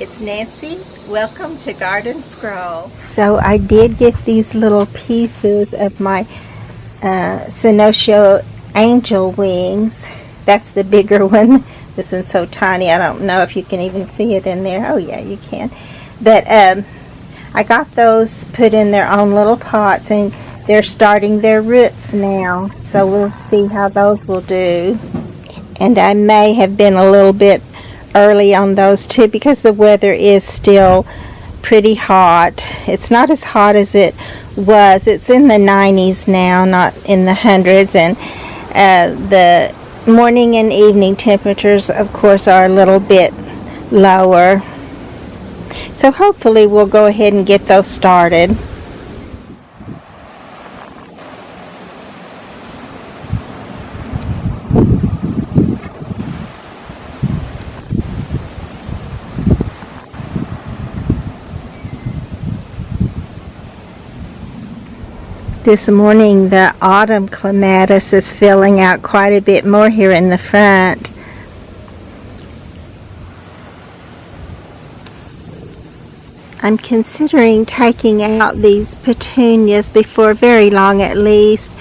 it's Nancy. Welcome to Garden Scroll. So I did get these little pieces of my Senosho angel wings. That's the bigger one. This one's so tiny, I don't know if you can even see it in there. Oh yeah, you can. But I got those put in their own little pots, and they're starting their roots now. So we'll see how those will do. And I may have been a little bit early on those too, because the weather is still pretty hot. It's not as hot as it was. It's in the 90s now, not in the hundreds, and the morning and evening temperatures, of course, are a little bit lower. So hopefully we'll go ahead and get those started. This morning the autumn clematis is filling out quite a bit more here in the front. I'm considering taking out these petunias before very long, at least.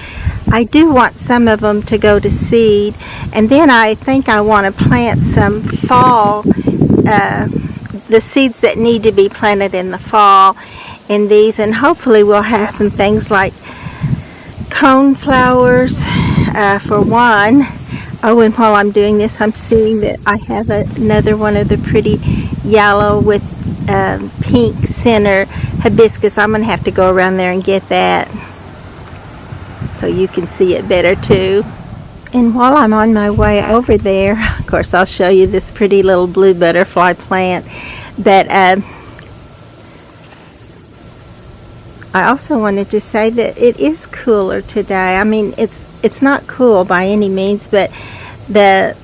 I do want some of them to go to seed, and then I think I want to plant some fall, the seeds that need to be planted in the fall in these, and hopefully we'll have some things like cone flowers for one. Oh, and while I'm doing this, I'm seeing that I have another one of the pretty yellow with pink center hibiscus. I'm going to have to go around there and get that so you can see it better too. And while I'm on my way over there, of course I'll show you this pretty little blue butterfly plant. But I also wanted to say that it is cooler today. I mean, it's not cool by any means, but the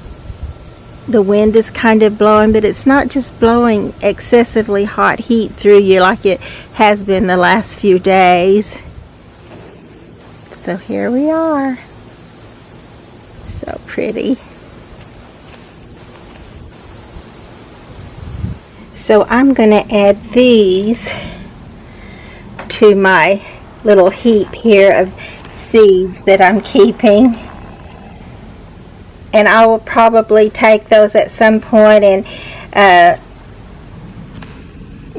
wind is kind of blowing, but it's not just blowing excessively hot heat through you like it has been the last few days. So here we are. So pretty. So I'm going to add these to my little heap here of seeds that I'm keeping, and I will probably take those at some point and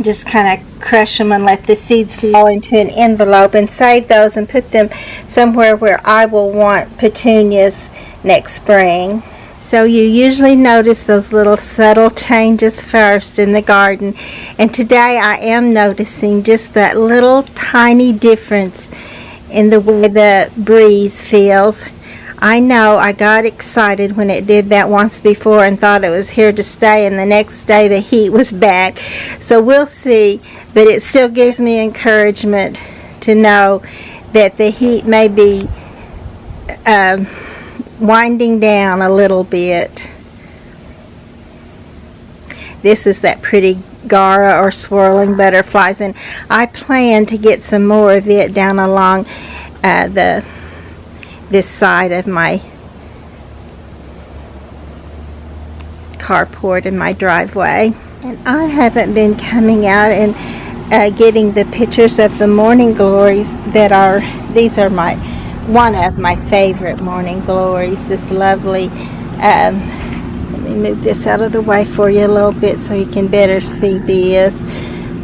just kind of crush them and let the seeds fall into an envelope and save those and put them somewhere where I will want petunias next spring. So you usually notice those little subtle changes first in the garden, and today I am noticing just that little tiny difference in the way the breeze feels. I know I got excited when it did that once before and thought it was here to stay, and the next day the heat was back. So we'll see, but it still gives me encouragement to know that the heat may be winding down a little bit. This is that pretty Gara or swirling butterflies, and I plan to get some more of it down along this side of my carport in my driveway. And I haven't been coming out and getting the pictures of the morning glories that are, these are one of my favorite morning glories. This lovely, let me move this out of the way for you a little bit so you can better see this.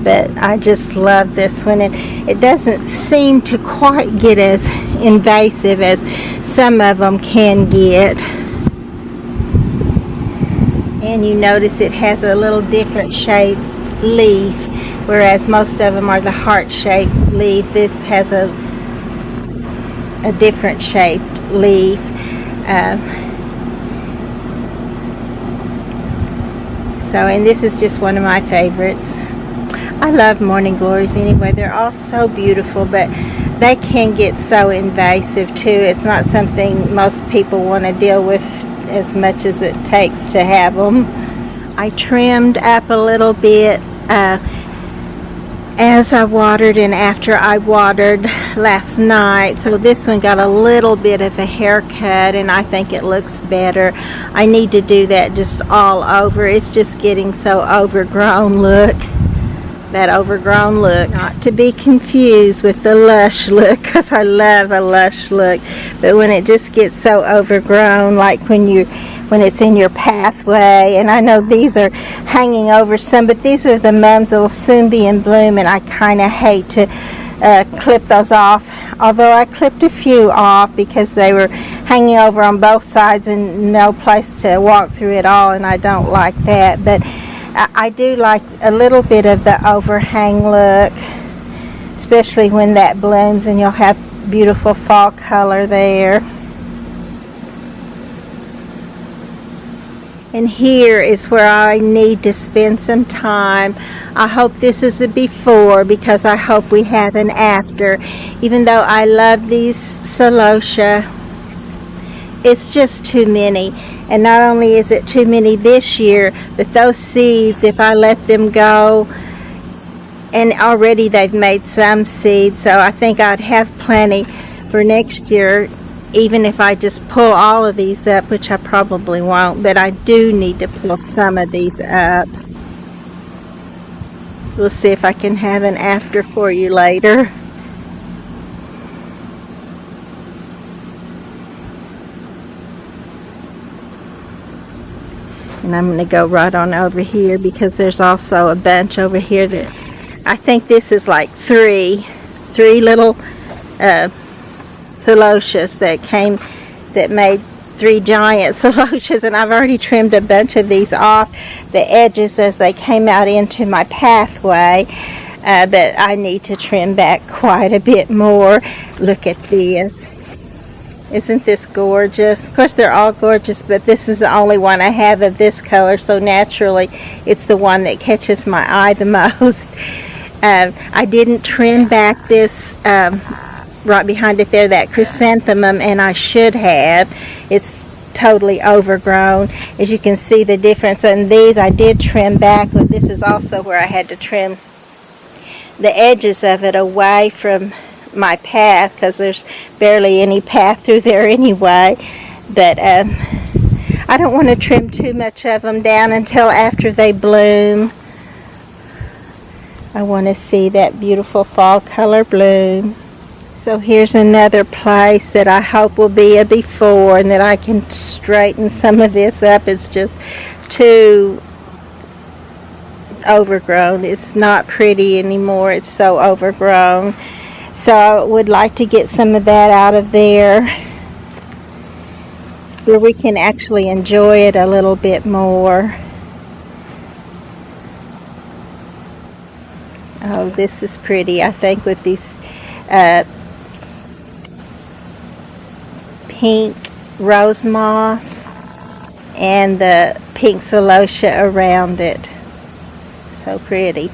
But I just love this one, and it doesn't seem to quite get as invasive as some of them can get. And you notice it has a little different shaped leaf, whereas most of them are the heart-shaped leaf. This has a different shaped leaf. And this is just one of my favorites. I love morning glories anyway. They're all so beautiful, but they can get so invasive too. It's not something most people want to deal with as much as it takes to have them. I trimmed up a little bit as I watered and after I watered last night. So this one got a little bit of a haircut and I think it looks better. I need to do that just all over. It's just getting so overgrown. Look, that overgrown look. Not to be confused with the lush look, because I love a lush look, but when it just gets so overgrown, like when it's in your pathway. And I know these are hanging over some, but these are the mums that will soon be in bloom, and I kind of hate to clip those off, although I clipped a few off because they were hanging over on both sides and no place to walk through it all, and I don't like that. But I do like a little bit of the overhang look, especially when that blooms and you'll have beautiful fall color there. And here is where I need to spend some time. I hope this is a before, because I hope we have an after. Even though I love these celosia, it's just too many. And not only is it too many this year, but those seeds, if I let them go, and already they've made some seeds, so I think I'd have plenty for next year, even if I just pull all of these up, which I probably won't, but I do need to pull some of these up. We'll see if I can have an after for you later. And I'm going to go right on over here, because there's also a bunch over here that I think this is like three little celosias that made three giant celosias, and I've already trimmed a bunch of these off the edges as they came out into my pathway, but I need to trim back quite a bit more. Look at this. Isn't this gorgeous? Of course they're all gorgeous, but this is the only one I have of this color, so naturally it's the one that catches my eye the most. I didn't trim back this right behind it there, that chrysanthemum, and I should have. It's totally overgrown. As you can see the difference in these, I did trim back, but this is also where I had to trim the edges of it away from my path, because there's barely any path through there anyway. But I don't want to trim too much of them down until after they bloom. I want to see that beautiful fall color bloom. So here's another place that I hope will be a before, and that I can straighten some of this up. It's just too overgrown. It's not pretty anymore. It's so overgrown. So I would like to get some of that out of there, where we can actually enjoy it a little bit more. Oh, this is pretty, I think, with these pink rose moss and the pink celosia around it. So pretty.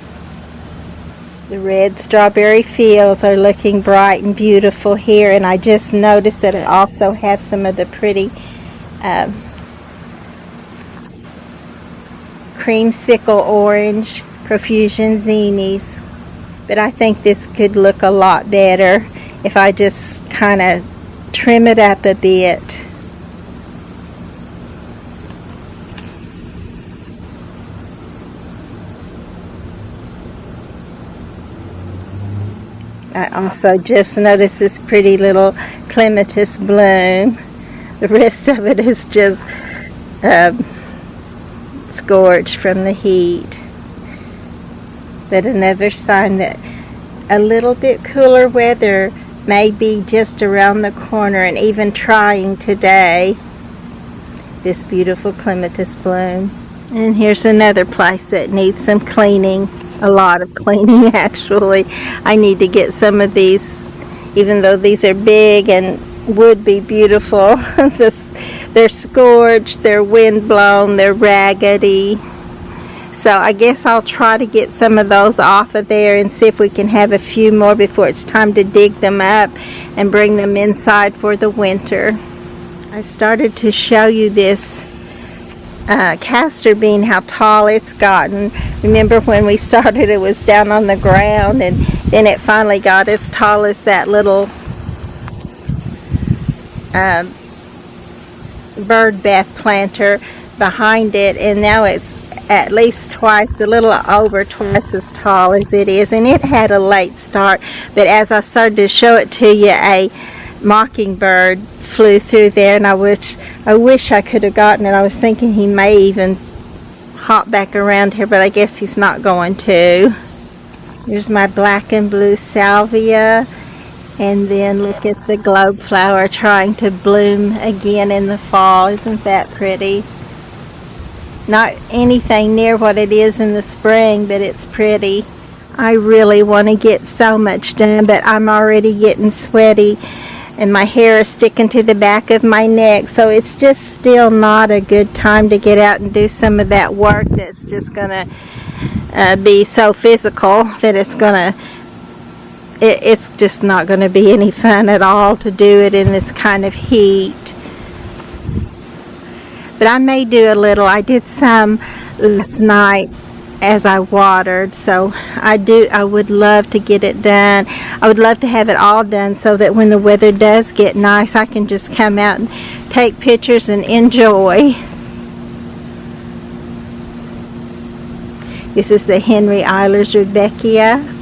The red strawberry fields are looking bright and beautiful here, and I just noticed that it also has some of the pretty creamsicle orange profusion zinnies. But I think this could look a lot better if I just kind of trim it up a bit. I also just noticed this pretty little clematis bloom. The rest of it is just scorched from the heat. But another sign that a little bit cooler weather may be just around the corner, and even trying today. This beautiful clematis bloom. And here's another place that needs some cleaning. A lot of cleaning, actually. I need to get some of these, even though these are big and would be beautiful. They're scorched, they're windblown, they're raggedy. So I guess I'll try to get some of those off of there and see if we can have a few more before it's time to dig them up and bring them inside for the winter. I started to show you this castor bean, how tall it's gotten. Remember when we started, it was down on the ground, and then it finally got as tall as that little bird bath planter behind it, and now it's at least twice, a little over twice as tall as it is. And it had a late start, but as I started to show it to you, a mockingbird flew through there, and I wish I could have gotten it. I was thinking he may even hop back around here, but I guess he's not going to. Here's my black and blue salvia, and then look at the globe flower trying to bloom again in the fall. Isn't that pretty? Not anything near what it is in the spring, but it's pretty. I really want to get so much done, but I'm already getting sweaty and my hair is sticking to the back of my neck, so it's just still not a good time to get out and do some of that work that's just gonna be so physical that it's just not gonna be any fun at all to do it in this kind of heat. But I may do a little. I did some last night as I watered, so I would love to get it done. I would love to have it all done so that when the weather does get nice, I can just come out and take pictures and enjoy. This is the Henry Eilers Rudbeckia.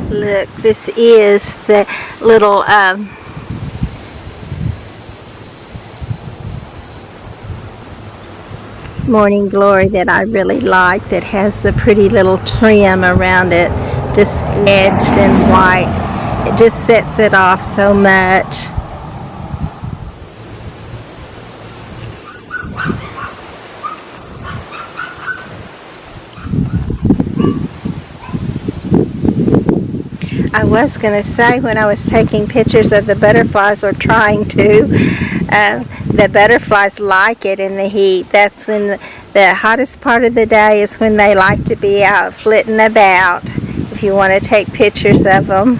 Look, this is the little Morning Glory that I really like, that has the pretty little trim around it, just edged and white. It just sets it off so much. I was going to say, when I was taking pictures of the butterflies, or trying to, the butterflies like it in the heat. That's in the hottest part of the day is when they like to be out flitting about, if you want to take pictures of them.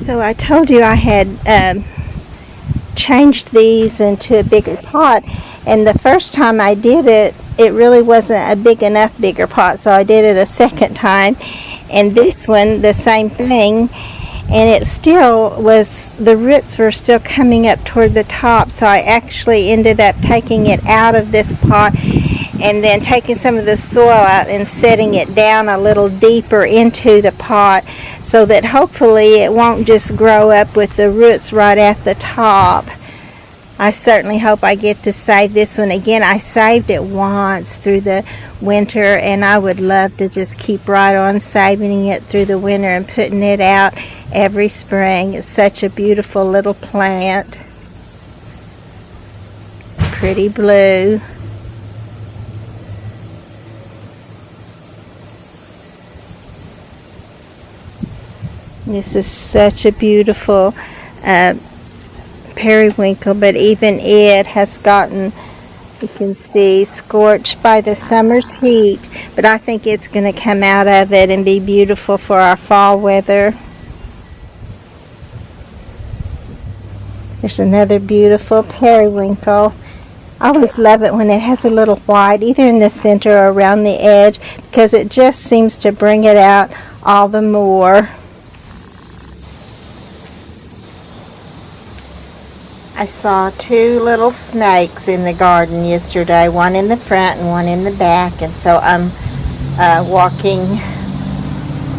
So I told you I had changed these into a bigger pot, and the first time I did it, it really wasn't a bigger pot, so I did it a second time, and this one, the same thing, and it still was, the roots were still coming up toward the top, so I actually ended up taking it out of this pot and then taking some of the soil out and setting it down a little deeper into the pot, so that hopefully it won't just grow up with the roots right at the top. I certainly hope I get to save this one again. I saved it once through the winter, and I would love to just keep right on saving it through the winter and putting it out every spring. It's such a beautiful little plant. Pretty blue. This is such a beautiful periwinkle, but even it has gotten, you can see, scorched by the summer's heat, but I think it's going to come out of it and be beautiful for our fall weather. There's another beautiful periwinkle. I always love it when it has a little white, either in the center or around the edge, because it just seems to bring it out all the more. I saw two little snakes in the garden yesterday, one in the front and one in the back, and so I'm walking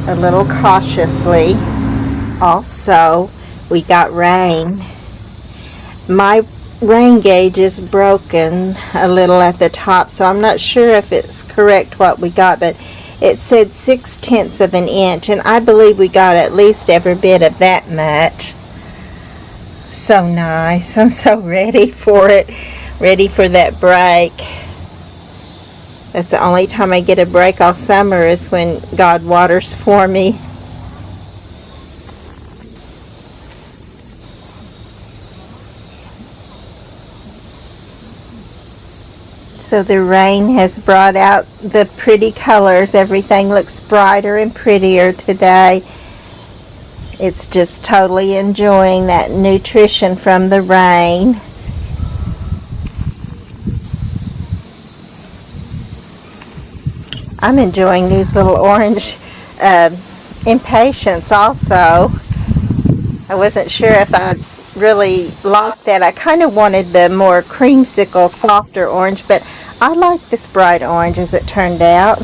a little cautiously. Also, we got rain My rain gauge is broken a little at the top, so I'm not sure if it's correct what we got, but it said 6/10 of an inch, and I believe we got at least every bit of that much. So nice. I'm so ready for it, ready for that break. That's the only time I get a break all summer is when God waters for me. So the rain has brought out the pretty colors. Everything looks brighter and prettier today. It's just totally enjoying that nutrition from the rain. I'm enjoying these little orange impatiens also. I wasn't sure if I'd really liked that. I kind of wanted the more creamsicle, softer orange, but I like this bright orange as it turned out.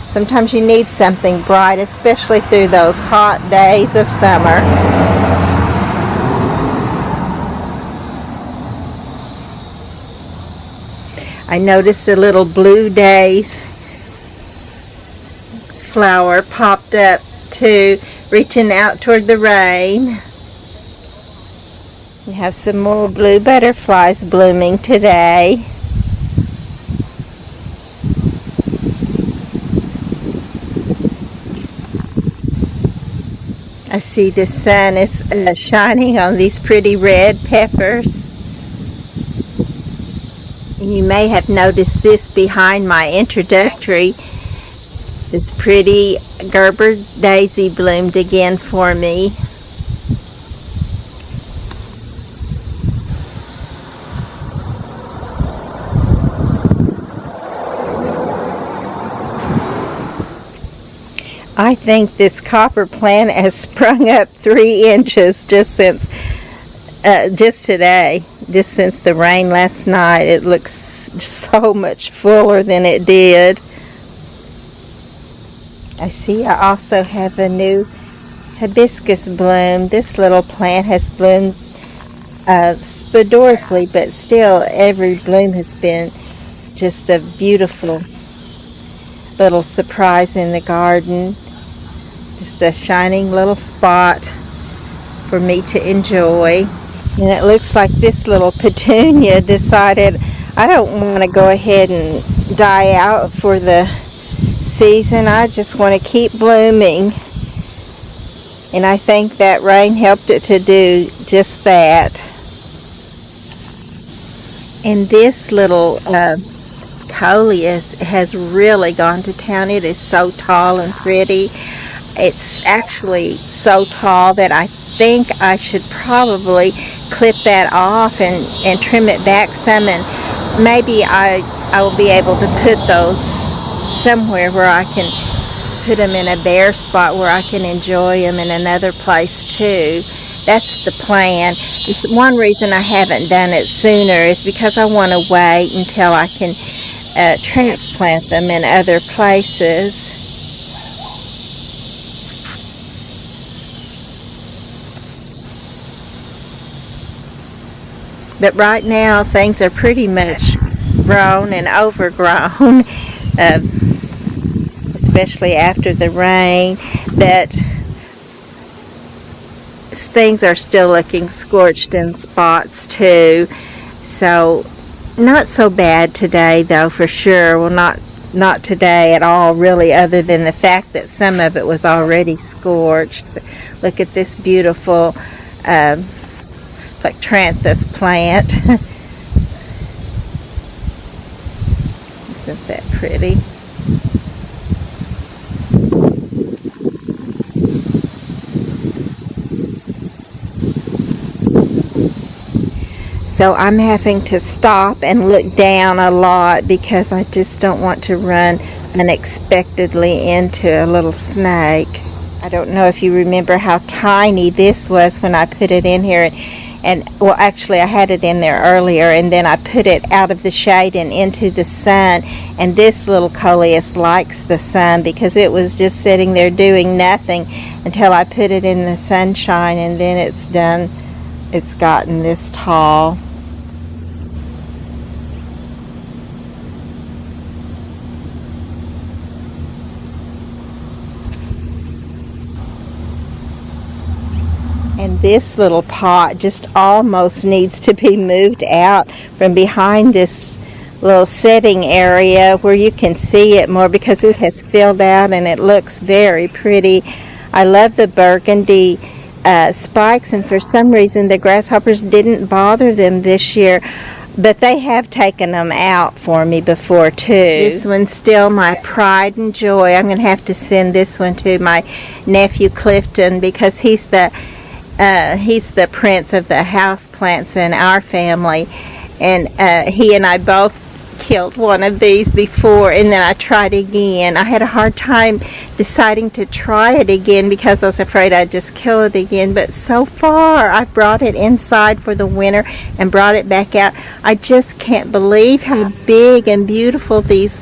Sometimes you need something bright, especially through those hot days of summer. I noticed a little blue days flower popped up too, reaching out toward the rain. We have some more blue butterflies blooming today. I see the sun is shining on these pretty red peppers. You may have noticed this behind my introductory. This pretty Gerber daisy bloomed again for me. I think this copper plant has sprung up 3 inches just since today, just since the rain last night. It looks so much fuller than it did. I see I also have a new hibiscus bloom. This little plant has bloomed sporadically, but still every bloom has been just a beautiful little surprise in the garden. Just a shining little spot for me to enjoy. And it looks like this little petunia decided I don't want to go ahead and die out for the season. I just want to keep blooming. And I think that rain helped it to do just that. And this little coleus has really gone to town. It is so tall and pretty. It's actually so tall that I think I should probably clip that off and trim it back some, and maybe I will be able to put those somewhere where I can put them in a bare spot where I can enjoy them in another place too. That's the plan. It's one reason I haven't done it sooner is because I want to wait until I can transplant them in other places. But right now things are pretty much grown and overgrown, especially after the rain. But things are still looking scorched in spots too. So not so bad today though, for sure. Well, not today at all really, other than the fact that some of it was already scorched. But look at this beautiful Plectranthus plant. Isn't that pretty? So I'm having to stop and look down a lot because I just don't want to run unexpectedly into a little snake. I don't know if you remember how tiny this was when I put it in here. And well, actually I had it in there earlier, and then I put it out of the shade and into the sun. And this little coleus likes the sun because it was just sitting there doing nothing until I put it in the sunshine, and then it's done it's gotten this tall. And this little pot just almost needs to be moved out from behind this little setting area where you can see it more, because it has filled out and it looks very pretty. I love the burgundy spikes, and for some reason the grasshoppers didn't bother them this year, but they have taken them out for me before too. This one's still my pride and joy. I'm going to have to send this one to my nephew Clifton, because he's the prince of the house plants in our family, and he and I both killed one of these before, and then I tried again. I had a hard time deciding to try it again because I was afraid I'd just kill it again, but so far I brought it inside for the winter and brought it back out. I just can't believe how big and beautiful these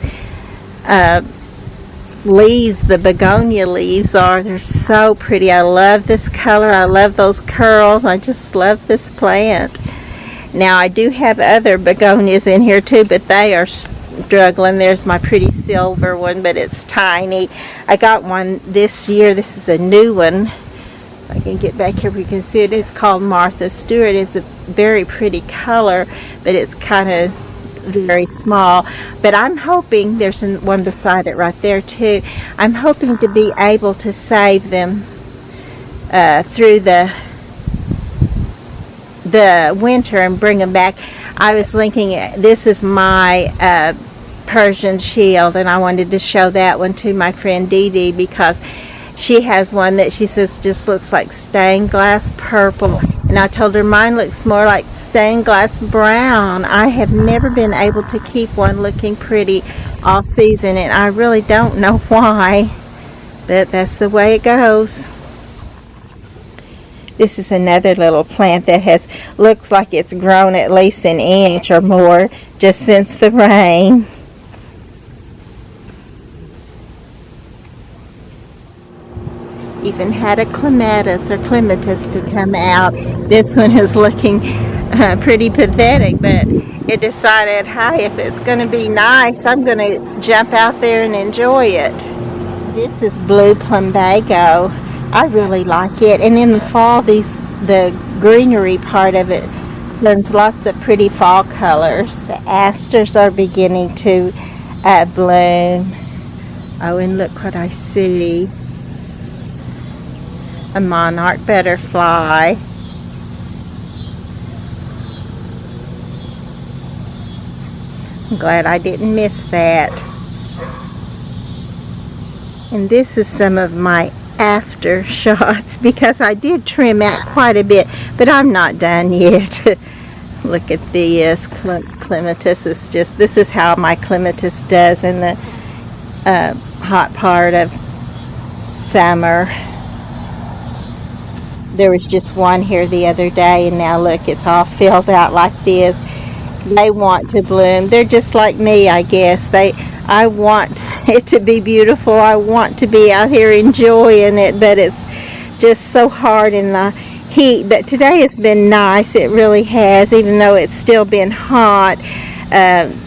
leaves, the begonia leaves, are. They're so pretty. I love this color. I love those curls. I just love this plant. Now I do have other begonias in here too, but they are struggling. There's my pretty silver one, but it's tiny. I got one this year. This is a new one. If I can get back here, we can see it. It's called Martha Stewart. It's a very pretty color, but it's kind of very small. But I'm hoping, there's one beside it right there too, I'm hoping to be able to save them through the winter and bring them back. I was thinking, this is my Persian shield, and I wanted to show that one to my friend Dee Dee, because she has one that she says just looks like stained glass purple, and I told her mine looks more like stained glass brown. I have never been able to keep one looking pretty all season, and I really don't know why, but that's the way it goes. This is another little plant that looks like it's grown at least an inch or more just since the rain. Even had a clematis to come out. This one is looking pretty pathetic, but it decided, hey, if it's going to be nice, I'm going to jump out there and enjoy it. This is blue plumbago. I really like it, and in the fall, the greenery part of it learns lots of pretty fall colors. The asters are beginning to bloom. Oh, and look what I see. A monarch butterfly. I'm glad I didn't miss that. And this is some of my after shots, because I did trim out quite a bit, but I'm not done yet. Look at this clematis. This is how my clematis does in the hot part of summer. There was just one here the other day, and now look, it's all filled out like this. They want to bloom. They're just like me, I guess. I want it to be beautiful. I want to be out here enjoying it, but it's just so hard in the heat. But today has been nice. It really has, even though it's still been hot.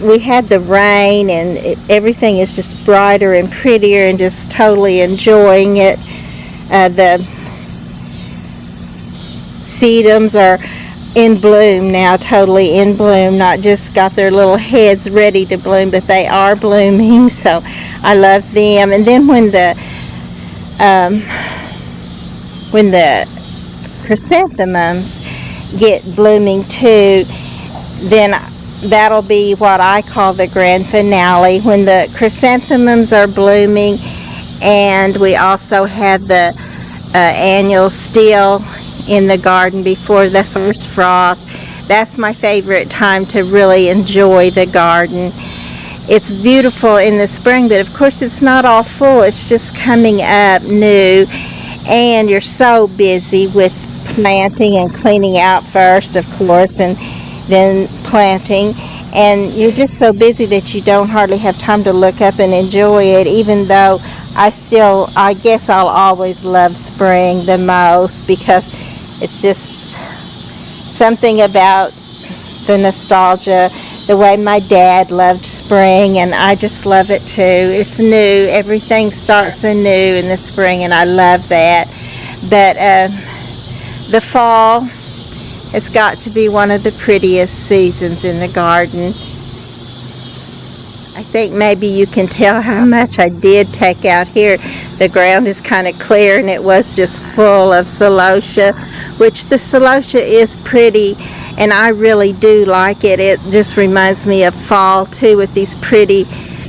We had the rain, and everything is just brighter and prettier, and just totally enjoying it. The sedums are in bloom now, totally in bloom, not just got their little heads ready to bloom, but they are blooming, so I love them. And then when the chrysanthemums get blooming too, then that'll be what I call the grand finale, when the chrysanthemums are blooming, and we also have the annual still in the garden before the first frost. That's my favorite time to really enjoy the garden. It's beautiful in the spring, but of course it's not all full. It's just coming up new, and you're so busy with planting and cleaning out first, of course, and then planting, and you're just so busy that you don't hardly have time to look up and enjoy it, even though I guess I'll always love spring the most, because it's just something about the nostalgia, the way my dad loved spring, and I just love it too. It's new. Everything starts anew in the spring, and I love that. But the fall has got to be one of the prettiest seasons in the garden. I think maybe you can tell how much I did take out here. The ground is kind of clear, and it was just full of celosia, which the celosia is pretty, and I really do like it. It just reminds me of fall too, with these pretty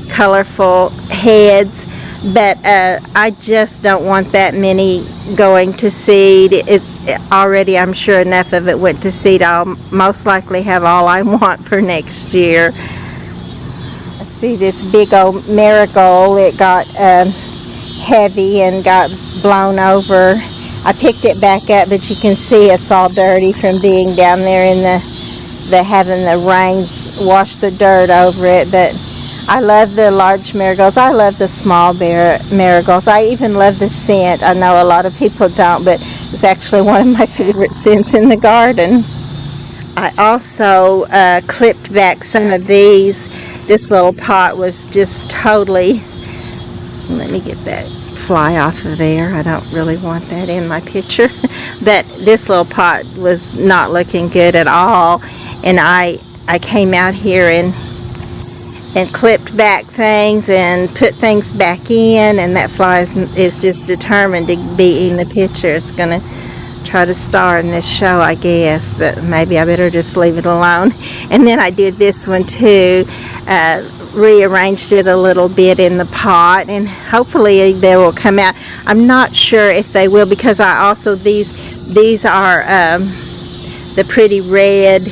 colorful heads. But I just don't want that many going to seed. It's already, I'm sure, enough of it went to seed. I'll most likely have all I want for next year. I see this big old marigold. It got heavy and got blown over. I picked it back up, but you can see it's all dirty from being down there in the having the rains wash the dirt over it. But I love the large marigolds. I love the small marigolds. I even love the scent. I know a lot of people don't, but it's actually one of my favorite scents in the garden. I also clipped back some of these. This little pot was just totally, let me get that fly off of there. I don't really want that in my picture. But this little pot was not looking good at all. And I came out here and clipped back things and put things back in, and that fly is just determined to be in the picture. It's going to try to star in this show, I guess, but maybe I better just leave it alone. And then I did this one too, rearranged it a little bit in the pot, and hopefully they will come out. I'm not sure if they will, because I also, these are the pretty red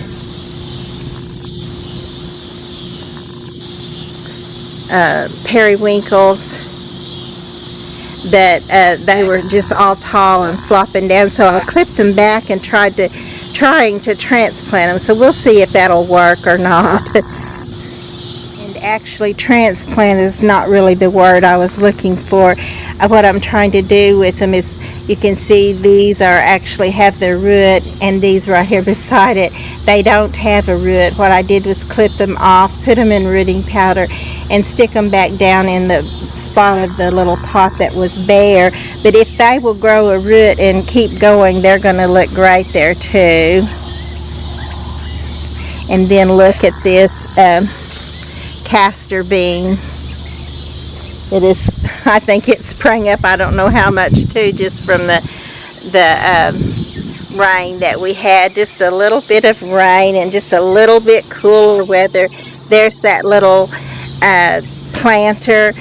periwinkles that they were just all tall and flopping down, so I clipped them back and trying to transplant them. So we'll see if that'll work or not. And actually, transplant is not really the word I was looking for. What I'm trying to do with them is, you can see these are actually have their root, and these right here beside it, they don't have a root. What I did was clip them off, put them in rooting powder, and stick them back down in the spot of the little pot that was bare. But if they will grow a root and keep going, they're going to look great there too. And then look at this castor bean. It is, I think it sprang up, I don't know how much too, just from the rain that we had. Just a little bit of rain and just a little bit cooler weather. There's that little planter,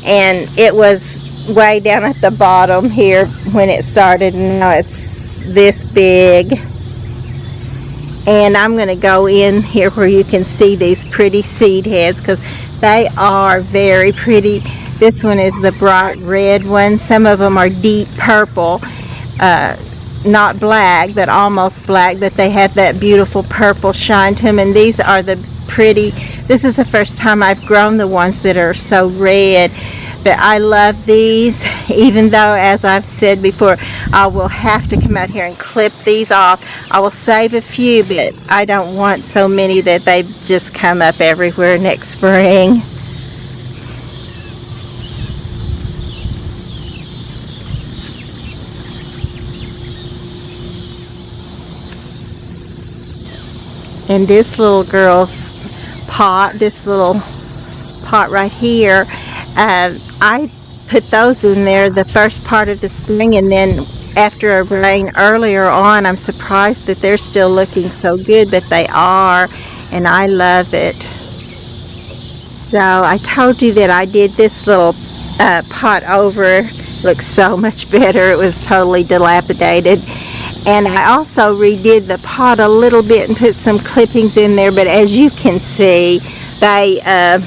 and it was way down at the bottom here when it started, and now it's this big. And I'm going to go in here where you can see these pretty seed heads, because they are very pretty. This one is the bright red one. Some of them are deep purple, not black, but almost black, but they have that beautiful purple shine to them. And these are the pretty, this is the first time I've grown the ones that are so red. But I love these, even though, as I've said before, I will have to come out here and clip these off. I will save a few, but I don't want so many that they just come up everywhere next spring. And this little girl's pot, this little pot right here, I put those in there the first part of the spring, and then after a rain earlier on, I'm surprised that they're still looking so good, but they are, and I love it. So I told you that I did this little pot over. Looks so much better. It was totally dilapidated. And I also redid the pot a little bit and put some clippings in there, but as you can see, they're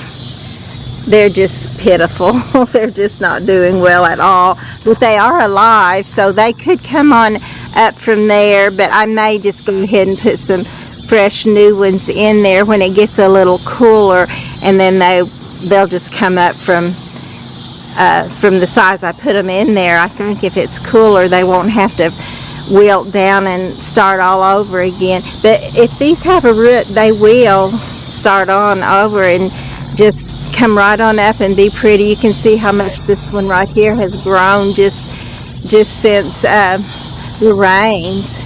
just pitiful. They're just not doing well at all. But they are alive, so they could come on up from there, but I may just go ahead and put some fresh new ones in there when it gets a little cooler, and then they'll just come up from the size I put them in there. I think if it's cooler, they won't have to wilt down and start all over again. But if these have a root, they will start on over and just come right on up and be pretty. You can see how much this one right here has grown just since the rains.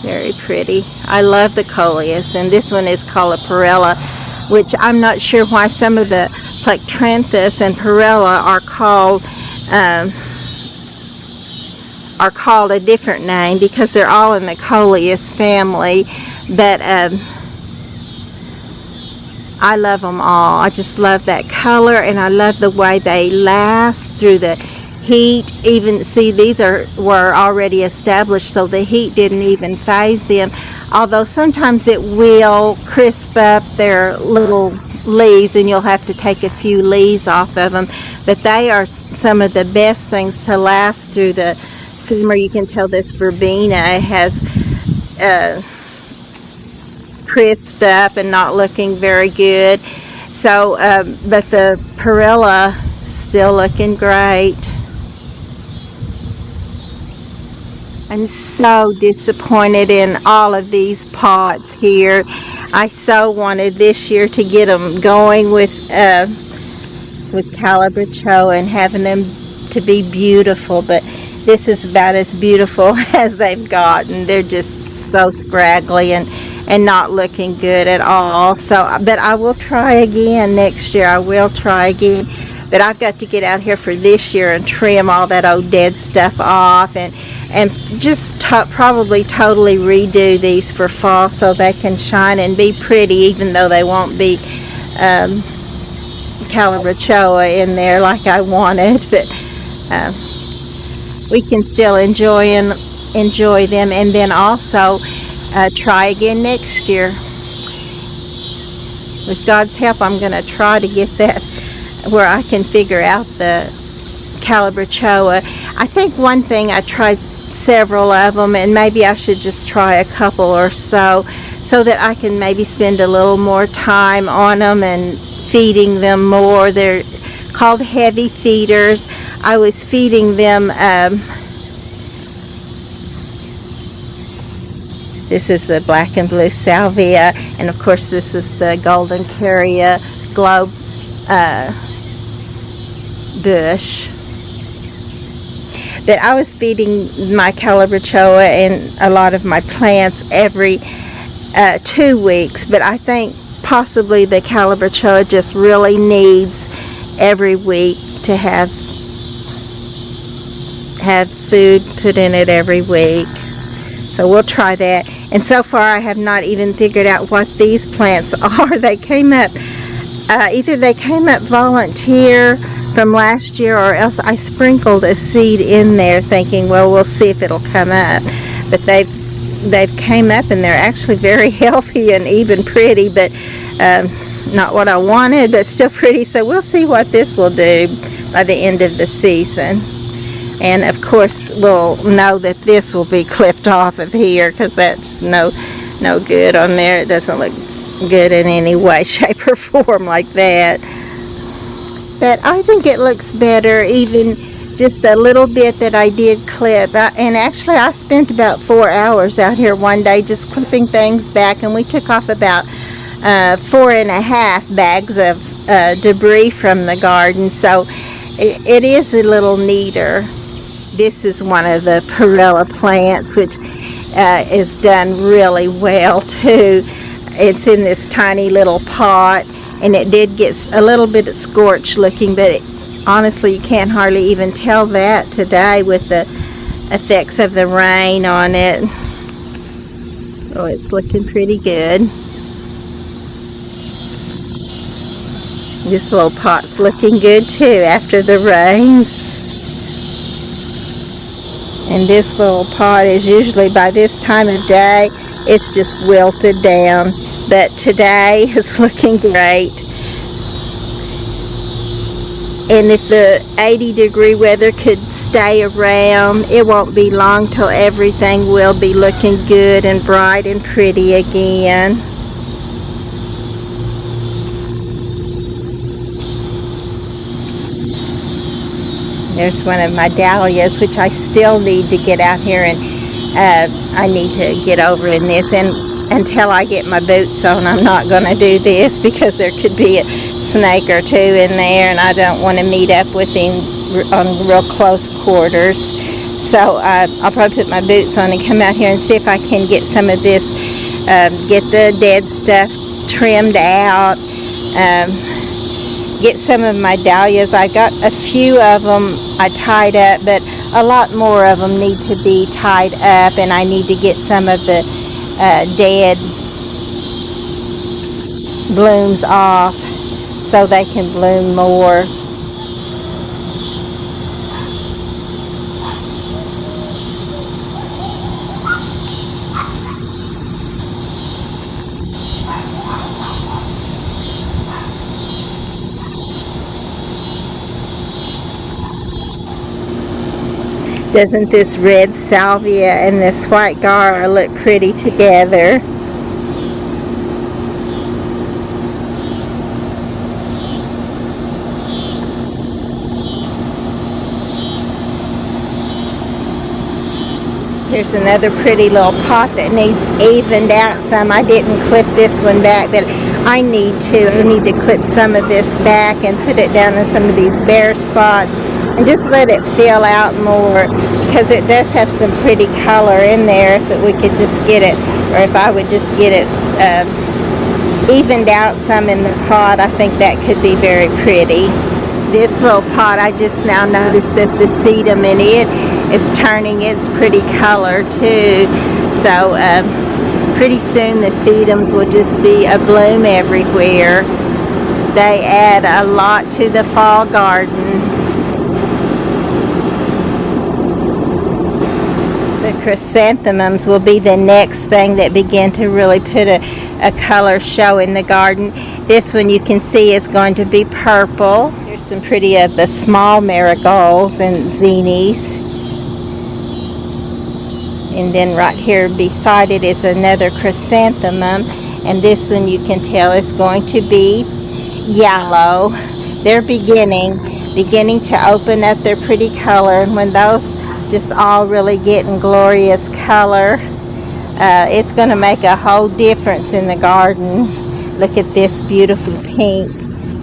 Very pretty. I love the coleus, and this one is called a perilla, which I'm not sure why some of the Plectranthus and perilla are called a different name, because they're all in the coleus family. But I love them all. I just love that color, and I love the way they last through the heat. Even see, these were already established, so the heat didn't even phase them, although sometimes it will crisp up their little leaves and you'll have to take a few leaves off of them. But they are some of the best things to last through the summer. You can tell this verbena has crisped up and not looking very good. So but the perilla still looking great. I'm so disappointed in all of these pots here. I so wanted this year to get them going with Calabrachoa and having them to be beautiful, but this is about as beautiful as they've gotten. They're just so scraggly and not looking good at all. So, but I will try again next year. I will try again. But I've got to get out here for this year and trim all that old dead stuff off and just probably totally redo these for fall so they can shine and be pretty, even though they won't be Calabrachoa in there like I wanted. But we can still enjoy them, and then also try again next year. With God's help, I'm going to try to get that where I can figure out the Calabrachoa. I think one thing, I tried several of them, and maybe I should just try a couple or so that I can maybe spend a little more time on them and feeding them more. They're called heavy feeders. I was feeding them this is the black and blue salvia, and of course this is the golden carrier globe bush. That I was feeding my Calabrachoa and a lot of my plants every 2 weeks, but I think possibly the Calabrachoa just really needs every week to have food put in it every week. So we'll try that. And so far I have not even figured out what these plants are. They came up, either they came up volunteer from last year, or else I sprinkled a seed in there thinking, well, we'll see if it'll come up. But they've came up, and they're actually very healthy and even pretty, but not what I wanted, but still pretty. So we'll see what this will do by the end of the season. And of course we'll know that this will be clipped off of here, because that's no good on there. It doesn't look good in any way, shape, or form like that. But I think it looks better, even just a little bit that I did clip. And actually I spent about 4 hours out here one day just clipping things back, and we took off about 4.5 bags of debris from the garden. So it is a little neater. This is one of the perilla plants, which is done really well too. It's in this tiny little pot, and it did get a little bit scorched looking, but honestly you can't hardly even tell that today with the effects of the rain on it. Oh, it's looking pretty good. This little pot's looking good too after the rains. And this little pot is usually, by this time of day, it's just wilted down. But today is looking great. And if the 80-degree weather could stay around, it won't be long till everything will be looking good and bright and pretty again. There's one of my dahlias, which I still need to get out here, and I need to get over in this. And until I get my boots on, I'm not going to do this because there could be a snake or two in there, and I don't want to meet up with him on real close quarters. So I'll probably put my boots on and come out here and see if I can get some of this, get the dead stuff trimmed out, get some of my dahlias. I got a few of them I tied up, but a lot more of them need to be tied up, and I need to get some of the dead blooms off so they can bloom more. Doesn't this red salvia and this white gaura look pretty together? Here's another pretty little pot that needs evened out some. I didn't clip this one back, but I need to. I need to clip some of this back and put it down in some of these bare spots and just let it fill out more, because it does have some pretty color in there. If we could just get it, or if I would just get it evened out some in the pot, I think that could be very pretty. This little pot, I just now noticed that the sedum in it is turning its pretty color too. So pretty soon the sedums will just be abloom everywhere. They add a lot to the fall garden. The chrysanthemums will be the next thing that begin to really put a color show in the garden. This one you can see is going to be purple. Here's some pretty of the small marigolds and zinnias. And then right here beside it is another chrysanthemum, and this one you can tell is going to be yellow. They're beginning to open up their pretty color, and when those just all really getting glorious color, it's going to make a whole difference in the garden. Look at this beautiful pink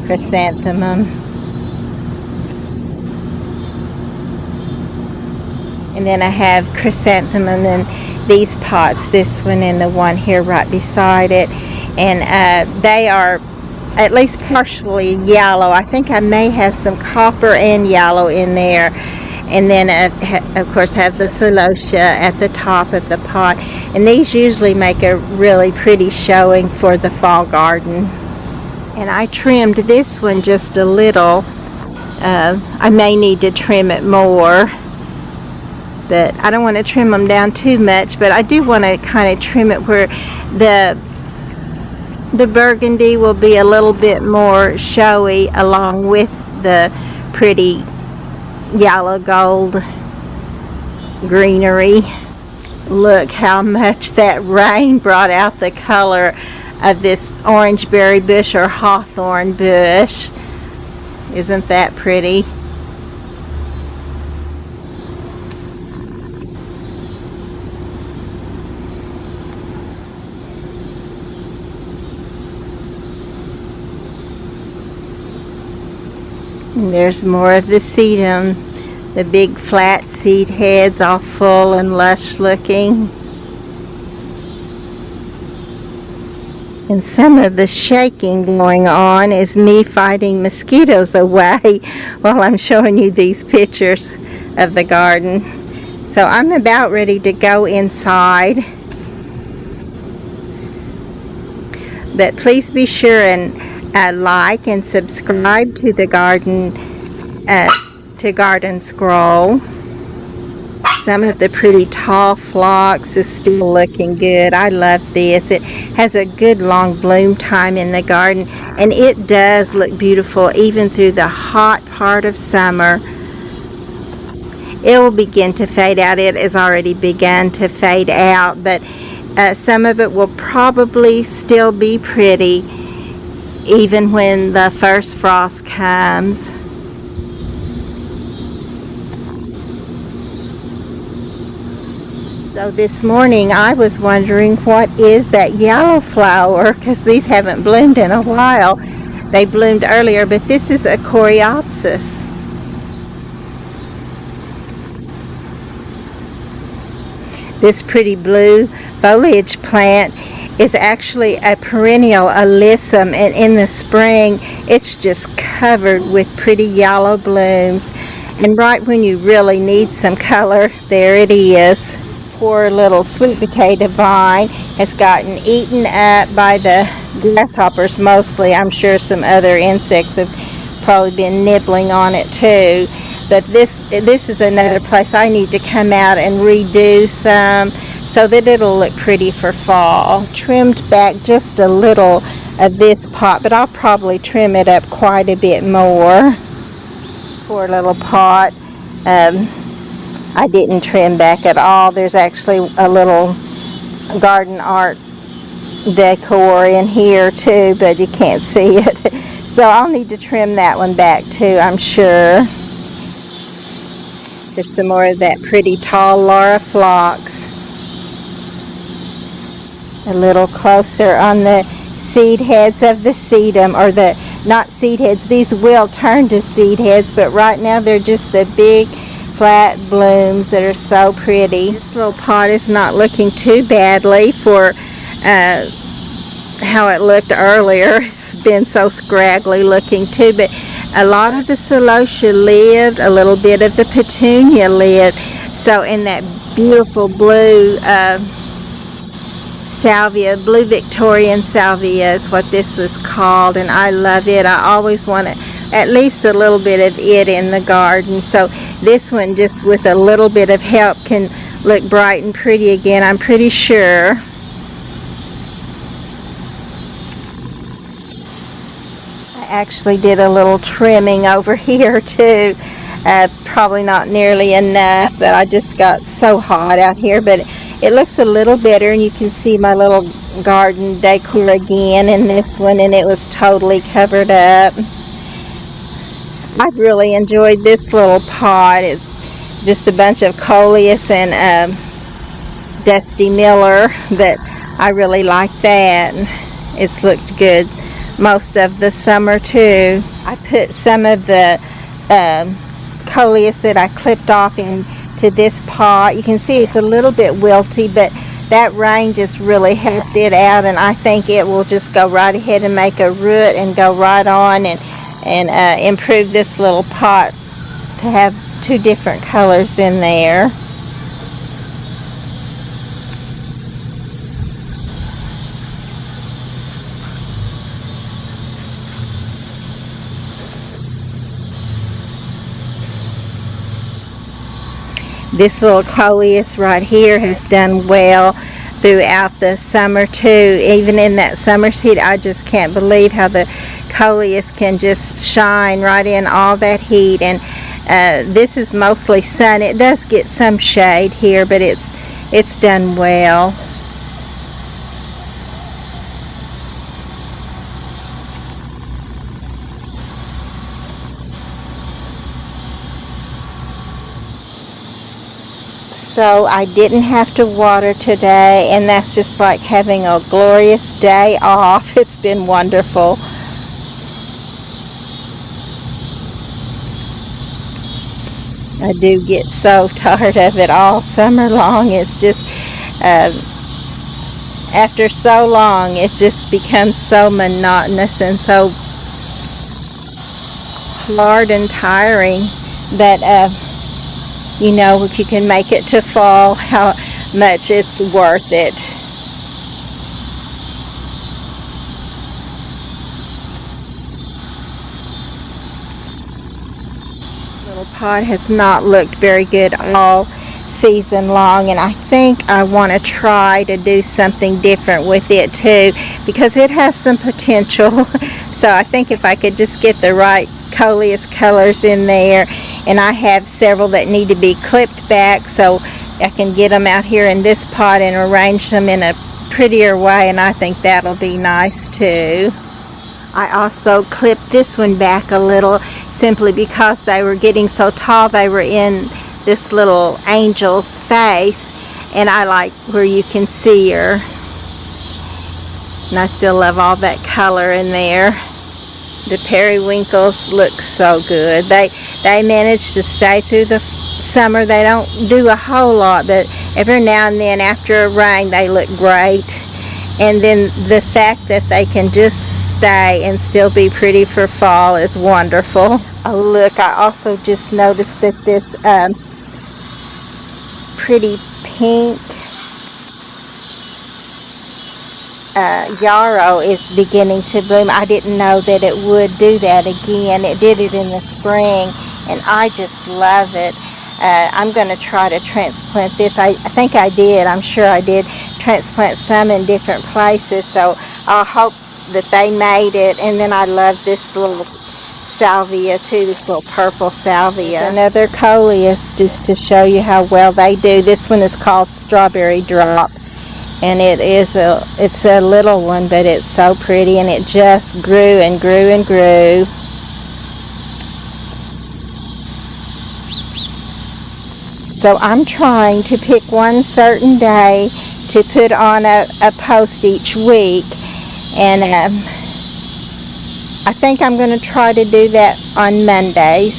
chrysanthemum. And then I have chrysanthemum in these pots, this one and the one here right beside it. And they are at least partially yellow. I think I may have some copper and yellow in there. And then of course have the celosia at the top of the pot. And these usually make a really pretty showing for the fall garden. And I trimmed this one just a little. I may need to trim it more, but I don't want to trim them down too much, but I do want to kind of trim it where the burgundy will be a little bit more showy along with the pretty yellow gold greenery. Look how much that rain brought out the color of this orangeberry bush or hawthorn bush. Isn't that pretty? And there's more of the sedum, the big flat seed heads, all full and lush looking. And some of the shaking going on is me fighting mosquitoes away while I'm showing you these pictures of the garden. So I'm about ready to go inside. But please be sure and like and subscribe to the garden, to Garden Scroll. Some of the pretty tall phlox is still looking good. I love this. It has a good long bloom time in the garden, and it does look beautiful even through the hot part of summer. It will begin to fade out. It has already begun to fade out, but some of it will probably still be pretty even when the first frost comes. So this morning I was wondering what is that yellow flower, because these haven't bloomed in a while. They bloomed earlier, but this is a coreopsis. This pretty blue foliage plant is actually a perennial alyssum, and in the spring it's just covered with pretty yellow blooms, and right when you really need some color, there it is. Poor little sweet potato vine has gotten eaten up by the grasshoppers mostly. I'm sure some other insects have probably been nibbling on it too. But this is another place I need to come out and redo some so that it'll look pretty for fall. Trimmed back just a little of this pot, but I'll probably trim it up quite a bit more. Poor little pot. I didn't trim back at all. There's actually a little garden art decor in here too, but you can't see it. So I'll need to trim that one back too, I'm sure. There's some more of that pretty tall Laura phlox. A little closer on the seed heads of the sedum, or the, not seed heads, these will turn to seed heads, but right now they're just the big flat blooms that are so pretty. This little pot is not looking too badly for how it looked earlier. It's been so scraggly looking too, but a lot of the celosia lived, a little bit of the petunia lived. So in that beautiful blue salvia, blue Victorian salvia is what this is called, and I love it. I always want at least a little bit of it in the garden. So this one, just with a little bit of help, can look bright and pretty again, I'm pretty sure. I actually did a little trimming over here too. Probably not nearly enough, but I just got so hot out here, but it looks a little better, and you can see my little garden decor again in this one, and it was totally covered up. I've really enjoyed this little pot. It's just a bunch of coleus and Dusty Miller, but I really like that. It's looked good most of the summer too. I put some of the coleus that I clipped off into this pot. You can see it's a little bit wilty, but that rain just really helped it out, and I think it will just go right ahead and make a root and go right on and improve this little pot to have two different colors in there. This little coleus right here has done well throughout the summer too. Even in that summer's heat, I just can't believe how the coleus can just shine right in all that heat. And this is mostly sun. It does get some shade here, but it's done well. So I didn't have to water today, and that's just like having a glorious day off. It's been wonderful. I do get so tired of it all summer long. It's just, after so long, it just becomes so monotonous and so hard and tiring that you know, if you can make it to fall, how much it's worth it. Little pot has not looked very good all season long, and I think I want to try to do something different with it too, because it has some potential. So I think if I could just get the right coleus colors in there, and I have several that need to be clipped back, so I can get them out here in this pot and arrange them in a prettier way, and I think that'll be nice too. I also clipped this one back a little simply because they were getting so tall. They were in this little angel's face, And I like where you can see her. And I still love all that color in there. The periwinkles look so good. They manage to stay through the summer. They don't do a whole lot, but every now and then after a rain they look great. And then the fact that they can just stay and still be pretty for fall is wonderful. Oh look, I also just noticed that this pretty pink yarrow is beginning to bloom. I didn't know that it would do that again. It did it in the spring, and I just love it. I'm going to try to transplant this. I think I did. I'm sure I did transplant some in different places, so I hope that they made it. And then I love this little salvia too, this little purple salvia. Another coleus, just to show you how well they do. This one is called Strawberry Drop. And it's a little one, but it's so pretty, and it just grew and grew and grew. So I'm trying to pick one certain day to put on a post each week, and I think I'm going to try to do that on Mondays.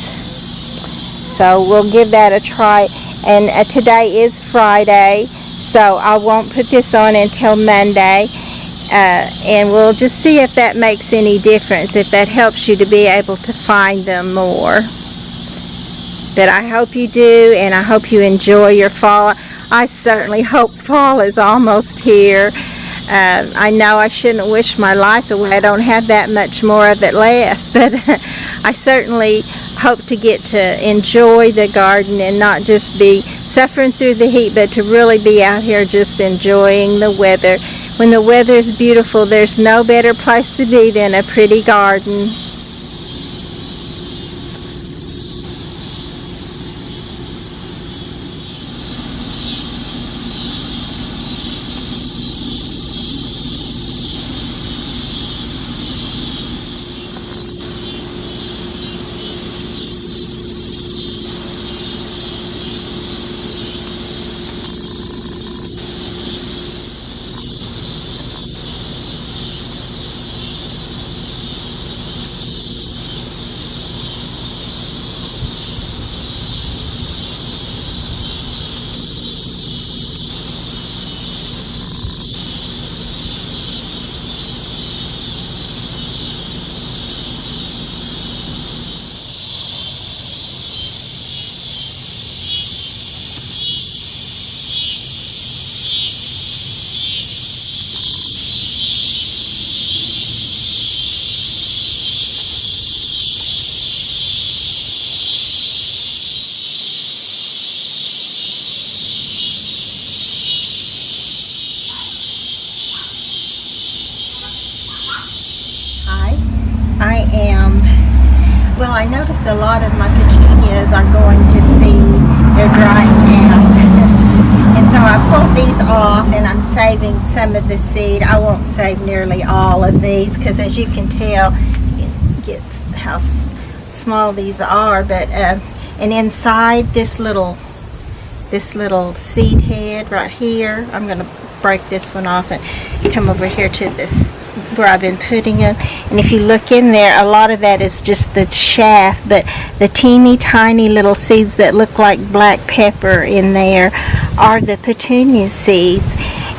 So we'll give that a try. And today is Friday, so I won't put this on until Monday, and we'll just see if that makes any difference, if that helps you to be able to find them more. But I hope you do, and I hope you enjoy your fall. I certainly hope fall is almost here. I know I shouldn't wish my life away. I don't have that much more of it left, but I certainly hope to get to enjoy the garden and not just be suffering through the heat, but to really be out here just enjoying the weather. When the weather's beautiful, there's no better place to be than a pretty garden. Well, I noticed a lot of my petunias are going to seed. They're drying out. And so I pulled these off, and I'm saving some of the seed. I won't save nearly all of these, because as you can tell, it gets how small these are. But and inside this little seed head right here, I'm going to break this one off and come over here to this where I've been putting them, and if you look in there, a lot of that is just the shaft, but the teeny tiny little seeds that look like black pepper in there are the petunia seeds.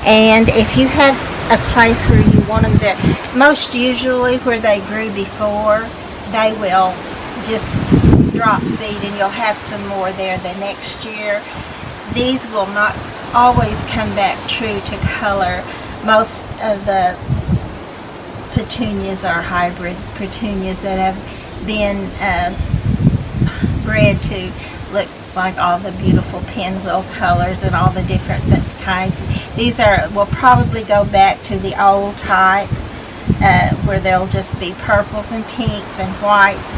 And if you have a place where you want them there, most usually where they grew before, they will just drop seed and you'll have some more there the next year. These will not always come back true to color. Most of the petunias are hybrid petunias that have been bred to look like all the beautiful pinwheel colors and all the different kinds. These will probably go back to the old type where they'll just be purples and pinks and whites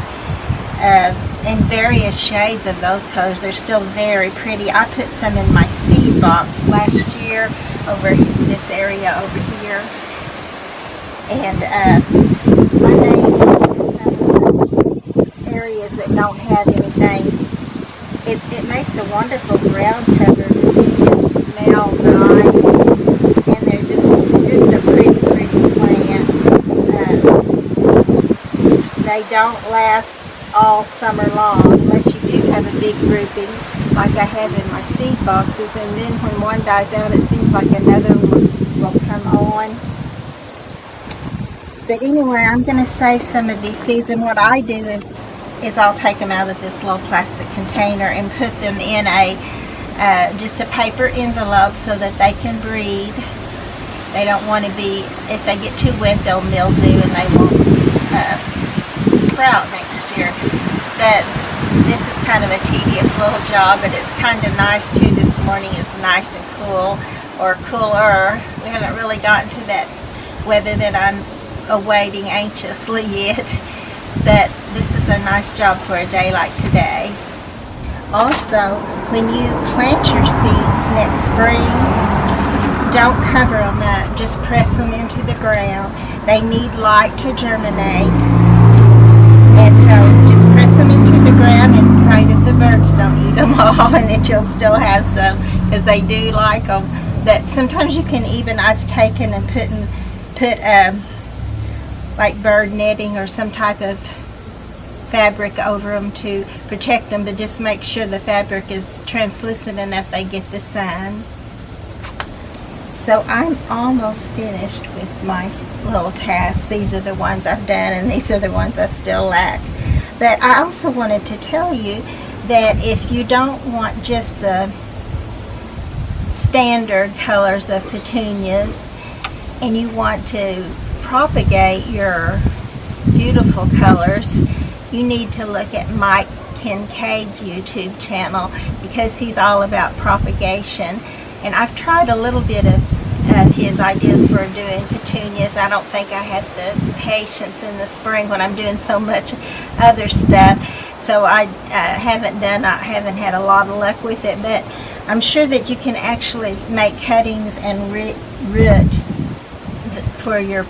and various shades of those colors. They're still very pretty. I put some in my seed box last year over this area over here. And I think areas that don't have anything, it makes a wonderful ground cover for these. smell nice, and they're just a pretty plant. They don't last all summer long unless you do have a big grouping like I have in my seed boxes, and then when one dies out it seems like another one will come on. But anyway, I'm going to save some of these seeds, and what I do is I'll take them out of this little plastic container and put them in a just a paper envelope so that they can breathe. They don't want to be, if they get too wet they'll mildew and they won't sprout next year. But this is kind of a tedious little job, but it's kind of nice too. This morning is nice and cool, or cooler. We haven't really gotten to that weather that I'm awaiting anxiously yet, but this is a nice job for a day like today. Also, when you plant your seeds next spring, don't cover them up, just press them into the ground. They need light to germinate, and so just press them into the ground and pray that the birds don't eat them all, and that you'll still have some, because they do like them. That sometimes you can even, I've taken and put like bird netting or some type of fabric over them to protect them, but just make sure the fabric is translucent enough they get the sun. So I'm almost finished with my little tasks. These are the ones I've done, and these are the ones I still lack. But I also wanted to tell you that if you don't want just the standard colors of petunias and you want to propagate your beautiful colors, you need to look at Mike Kincaid's YouTube channel, because he's all about propagation. And I've tried a little bit of his ideas for doing petunias. I don't think I have the patience in the spring when I'm doing so much other stuff, so I haven't had a lot of luck with it. But I'm sure that you can actually make cuttings and root for your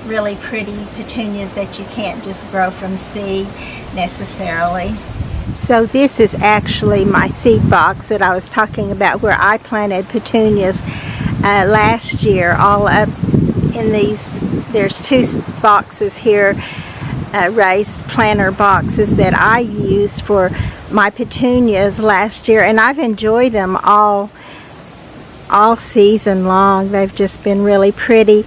really pretty petunias that you can't just grow from seed necessarily. So this is actually my seed box that I was talking about, where I planted petunias last year, all up in these. There's two boxes here, raised planter boxes that I used for my petunias last year, and I've enjoyed them all season long. They've just been really pretty.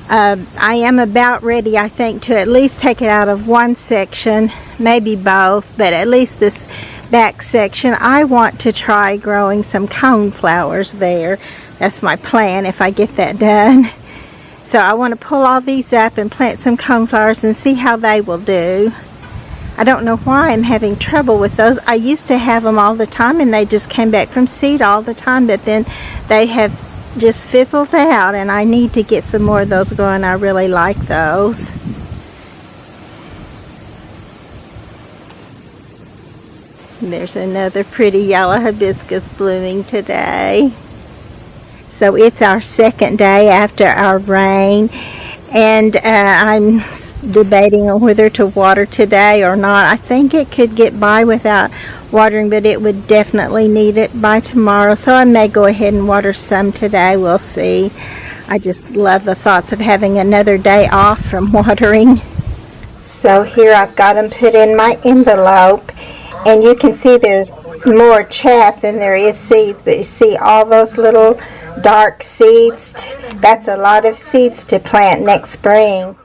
I am about ready, I think, to at least take it out of one section, maybe both, but at least this back section. I want to try growing some coneflowers there. That's my plan if I get that done. So I want to pull all these up and plant some coneflowers and see how they will do. I don't know why I'm having trouble with those. I used to have them all the time and they just came back from seed all the time, but then they have just fizzled out, and I need to get some more of those going. I really like those. There's another pretty yellow hibiscus blooming today. So it's our second day after our rain, and I'm debating on whether to water today or not. I think it could get by without watering, but it would definitely need it by tomorrow, so I may go ahead and water some today. We'll see. I just love the thoughts of having another day off from watering. So here I've got them put in my envelope, and you can see there's more chaff than there is seeds, but you see all those little dark seeds. That's a lot of seeds to plant next spring.